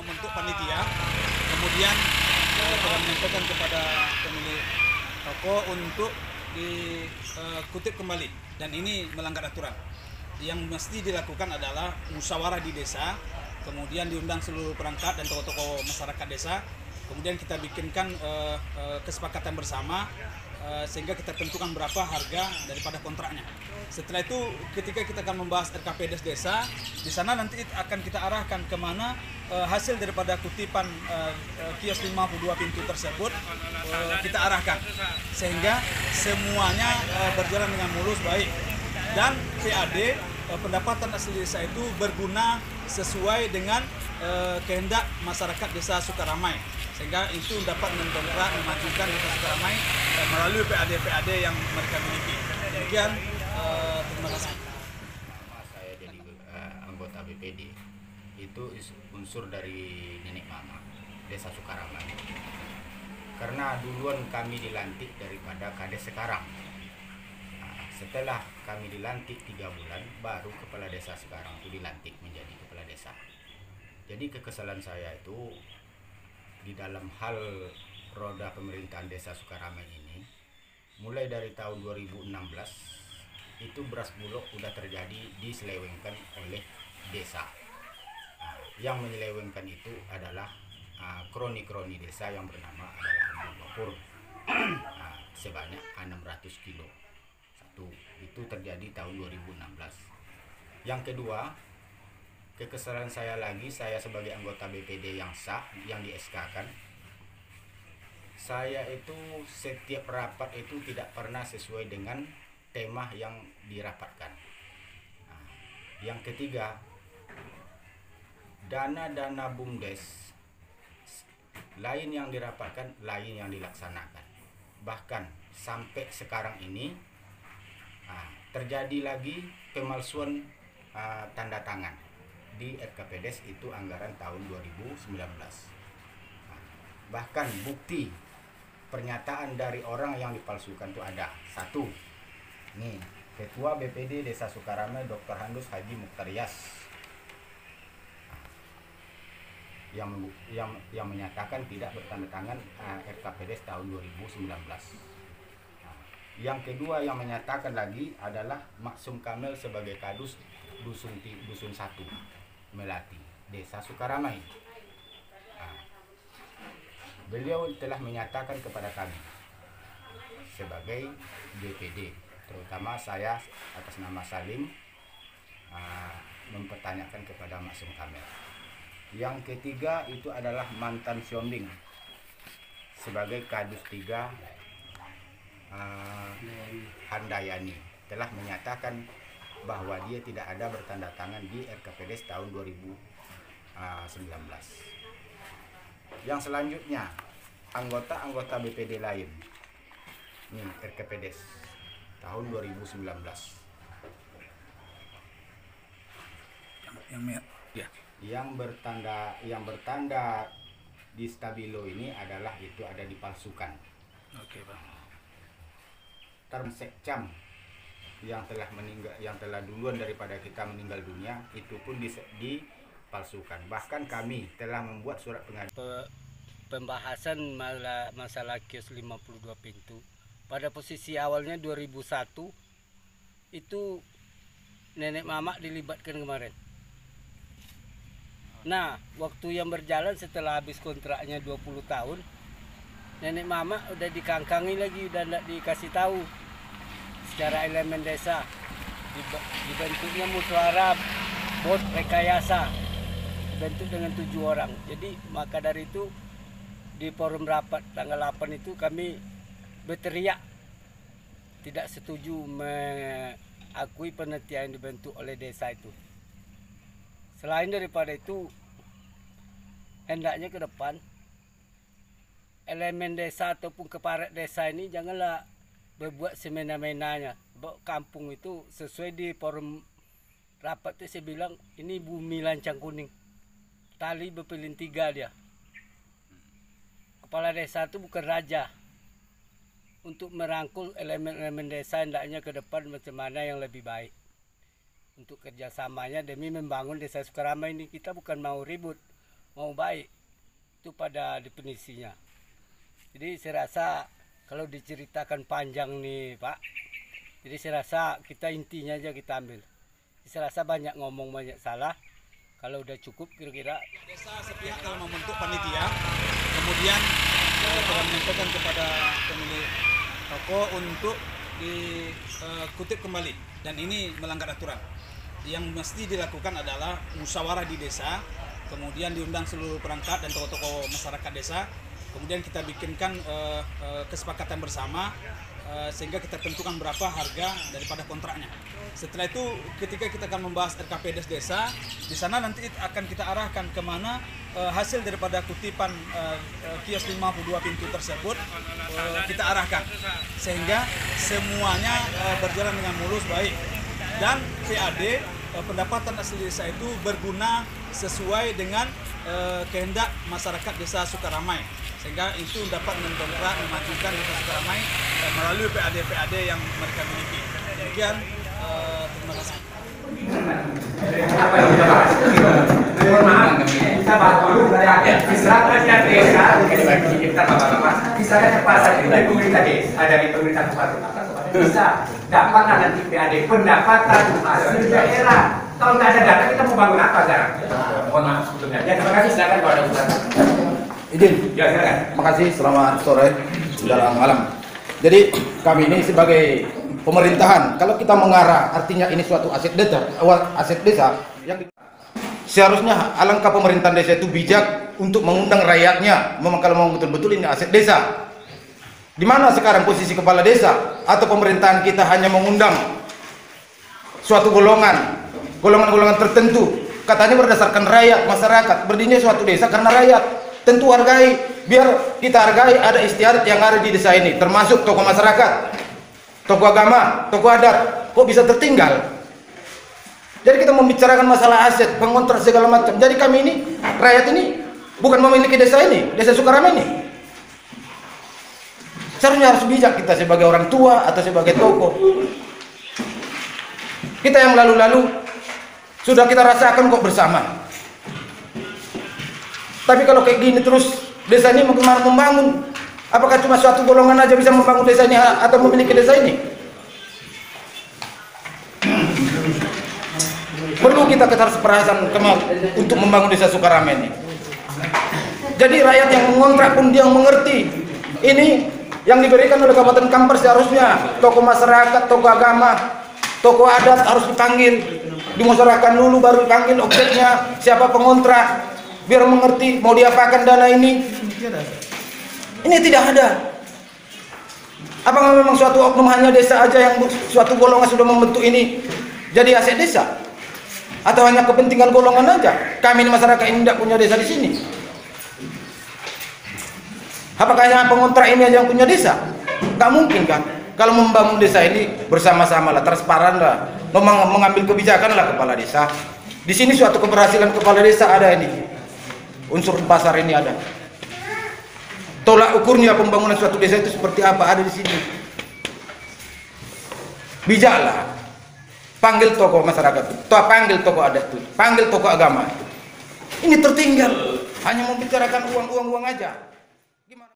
membentuk panitia, kemudian telah menyampaikan kepada pemilik toko untuk dikutip kembali, dan ini melanggar aturan. Yang mesti dilakukan adalah musyawarah di desa, kemudian diundang seluruh perangkat dan tokoh-tokoh masyarakat desa, kemudian kita bikinkan kesepakatan bersama sehingga kita tentukan berapa harga daripada kontraknya. Setelah itu ketika kita akan membahas RKPD desa, di sana nanti akan kita arahkan kemana hasil daripada kutipan kios 52 pintu tersebut kita arahkan, sehingga semuanya berjalan dengan mulus baik, dan PAD pendapatan asli desa itu berguna sesuai dengan kehendak masyarakat desa Sukaramai, sehingga itu dapat mendongkrak memajukan desa Sukaramai melalui PAD yang mereka miliki. Demikian, terima kasih. Saya jadi anggota BPD itu unsur dari nenek mama desa Sukaramai, karena duluan kami dilantik daripada kades sekarang. Setelah kami dilantik 3 bulan, baru kepala desa sekarang itu dilantik menjadi kepala desa. Jadi kekesalan saya itu di dalam hal roda pemerintahan desa Sukaramai ini, mulai dari tahun 2016 itu beras bulog sudah terjadi diselewengkan oleh desa. Yang menyelewengkan itu adalah kroni-kroni desa yang bernama adalah Ambon Bapur sebanyak 600 kilo. Itu terjadi tahun 2016. Yang kedua, kekesalan saya lagi, saya sebagai anggota BPD yang sah, yang di SK-kan, saya itu setiap rapat itu tidak pernah sesuai dengan tema yang dirapatkan. Yang ketiga, dana-dana BUMDes lain yang dirapatkan, lain yang dilaksanakan. Bahkan sampai sekarang ini terjadi lagi pemalsuan tanda tangan di RKPDes itu anggaran tahun 2019. Bahkan bukti pernyataan dari orang yang dipalsukan itu ada. Satu, nih Ketua BPD Desa Sukaramai Dr. Handus Haji Muktarias yang menyatakan tidak bertanda tangan RKPDes tahun 2019. Yang kedua yang menyatakan lagi adalah Maksum Kamil sebagai Kadus Dusun 1 Melati Desa Sukaramai. Beliau telah menyatakan kepada kami sebagai BPD, terutama saya atas nama Salim, mempertanyakan kepada Maksum Kamil. Yang ketiga itu adalah mantan Siombing sebagai Kadus 3 Handayani telah menyatakan bahwa dia tidak ada bertanda tangan di RKPDes tahun 2019. Yang selanjutnya, anggota-anggota BPD lain, nih RKPDes tahun 2019. Yang bertanda di stabilo ini adalah itu ada dipalsukan. Oke, Bang. Sekcam yang telah meninggal, yang telah duluan daripada kita meninggal dunia itu pun dipalsukan. Bahkan kami telah membuat surat pengaduan. Pembahasan masalah kios 52 pintu pada posisi awalnya 2001 itu nenek mama dilibatkan kemarin. Nah, waktu yang berjalan setelah habis kontraknya 20 tahun, nenek mama udah dikangkangi lagi, udah tidak dikasih tahu secara elemen desa. Dibentuknya musyawarah bot rekayasa, dibentuk dengan 7 orang. Jadi maka dari itu di forum rapat tanggal 8 itu kami berteriak tidak setuju mengakui panitia yang dibentuk oleh desa itu. Selain daripada itu, hendaknya ke depan elemen desa ataupun kepala desa ini janganlah berbuat semena-menanya. Kampung itu sesuai di forum rapat itu saya bilang ini bumi lancang kuning, tali berpilin 3 dia. Kepala desa itu bukan raja. Untuk merangkul elemen-elemen desa hendaknya ke depan macam mana yang lebih baik untuk kerjasamanya demi membangun desa Sukaramai ini. Kita bukan mau ribut, mau baik. Itu pada definisinya. Jadi saya rasa kalau diceritakan panjang nih Pak, jadi saya rasa kita intinya aja kita ambil. Saya rasa banyak ngomong banyak salah. Kalau udah cukup kira-kira. Desa sepihak dalam membentuk panitia, kemudian telah menyampaikan kepada pemilik toko untuk dikutip kembali, dan ini melanggar aturan. Yang mesti dilakukan adalah musyawarah di desa, kemudian diundang seluruh perangkat dan tokoh-tokoh masyarakat desa, kemudian kita bikinkan kesepakatan bersama sehingga kita tentukan berapa harga daripada kontraknya. Setelah itu ketika kita akan membahas RKP desa, di sana nanti akan kita arahkan kemana hasil daripada kutipan kios 52 pintu tersebut kita arahkan, sehingga semuanya berjalan dengan mulus baik, dan PAD pendapatan asli desa itu berguna sesuai dengan kehendak masyarakat desa Sukaramai, sehingga itu dapat mendongkrak memajukan desa Sukaramai melalui PAD yang mereka miliki. Demikian, terima kasih. Apa yang kita bahas? Mohon maaf, kita bahas dulu istirahatnya desa. Kita bahas misalnya terpaksa dari pemerintah desa, dari pemerintah kabupaten bisa dapatlah nanti PAD pendapatan hasil daerah. Kalau nggak ada data kita mau bangun apa sekarang? Mohon maaf sebelumnya. Ya terima kasih, silakan kalau ada usulan. Izin. Ya silakan. Terima kasih, selamat sore menjelang malam. Jadi kami ini sebagai pemerintahan, kalau kita mengarah artinya ini suatu aset desa yang seharusnya alangkah pemerintahan desa itu bijak untuk mengundang rakyatnya. Memang kalau mau betul-betul ini aset desa. Di mana sekarang posisi kepala desa atau pemerintahan kita hanya mengundang suatu golongan tertentu, katanya berdasarkan rakyat, masyarakat, berdirinya suatu desa karena rakyat. Tentu hargai, biar kita hargai ada istiadat yang ada di desa ini, termasuk tokoh masyarakat, tokoh agama, tokoh adat. Kok bisa tertinggal? Jadi kita membicarakan masalah aset, pengontrak segala macam. Jadi kami ini, rakyat ini bukan memiliki desa ini, desa Sukaramai ini. Seharusnya harus bijak kita sebagai orang tua atau sebagai tokoh. Kita yang lalu-lalu sudah kita rasakan kok bersama. Tapi kalau kayak gini terus desa ini bagaimana membangun? Apakah cuma suatu golongan aja bisa membangun desa ini atau memiliki desa ini? Perlu kita ketar seperasan untuk membangun desa Sukaramai ini. Jadi rakyat yang mengontrak pun dia mengerti. Ini yang diberikan oleh Kabupaten Kampar seharusnya tokoh masyarakat, tokoh agama, tokoh adat harus dipanggil, dimusyawarahkan dulu baru dipanggil objeknya, siapa pengontrak, biar mengerti mau diapakan dana ini. Ini tidak ada. Apakah memang suatu oknum hanya desa aja yang suatu golongan sudah membentuk ini jadi aset desa? Atau hanya kepentingan golongan aja? Kami masyarakat ini tidak punya desa di sini. Apakah hanya pengontrak ini aja yang punya desa? Gak mungkin kan? Kalau membangun desa ini bersama-sama lah, transparan lah, mengambil kebijakan lah kepala desa. Di sini suatu keberhasilan kepala desa ada ini. Unsur pasar ini ada. Tolak ukurnya pembangunan suatu desa itu seperti apa ada di sini. Bijaklah. Panggil tokoh masyarakat, panggil tokoh adat, panggil tokoh agama. Ini tertinggal, hanya membicarakan uang aja.